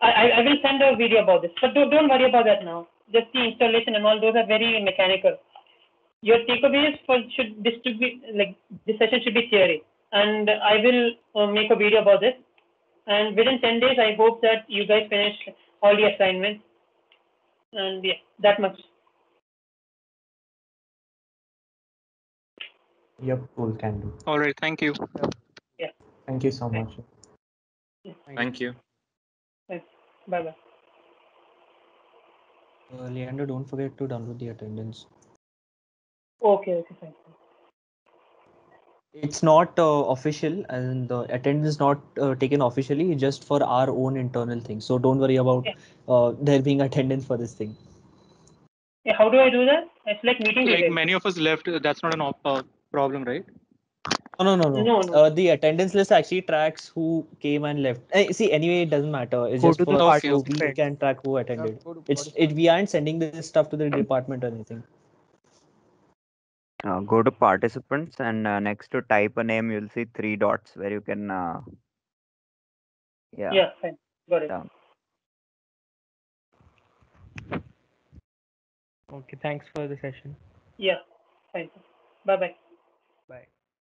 I will send a video about this, but don't worry about that now. Just the installation and all those are very mechanical. Your takeaways this session should be theory, and I will make a video about this. And within 10 days, I hope that you guys finish all the assignments. And yeah, that much. Yep, cool, can do. All right, thank you. Yeah. Thank you so much. Thank you. Thanks. Bye-bye. Leander, don't forget to download the attendance. Okay, fine. It's not official, and the attendance is not taken officially, just for our own internal thing. So don't worry about there being attendance for this thing. Yeah, how do I do that? It's like meeting Like details. many of us left, that's not an problem, right? No. The attendance list actually tracks who came and left. See, anyway, it doesn't matter. It's Go just to the for us, so we participant. can track who attended. go to We aren't sending this stuff to the department or anything. Go to participants and next to type a name, you'll see 3 dots where you can. Yeah, fine. Got it. Down. Okay, thanks for the session. Yeah, fine. Bye-bye.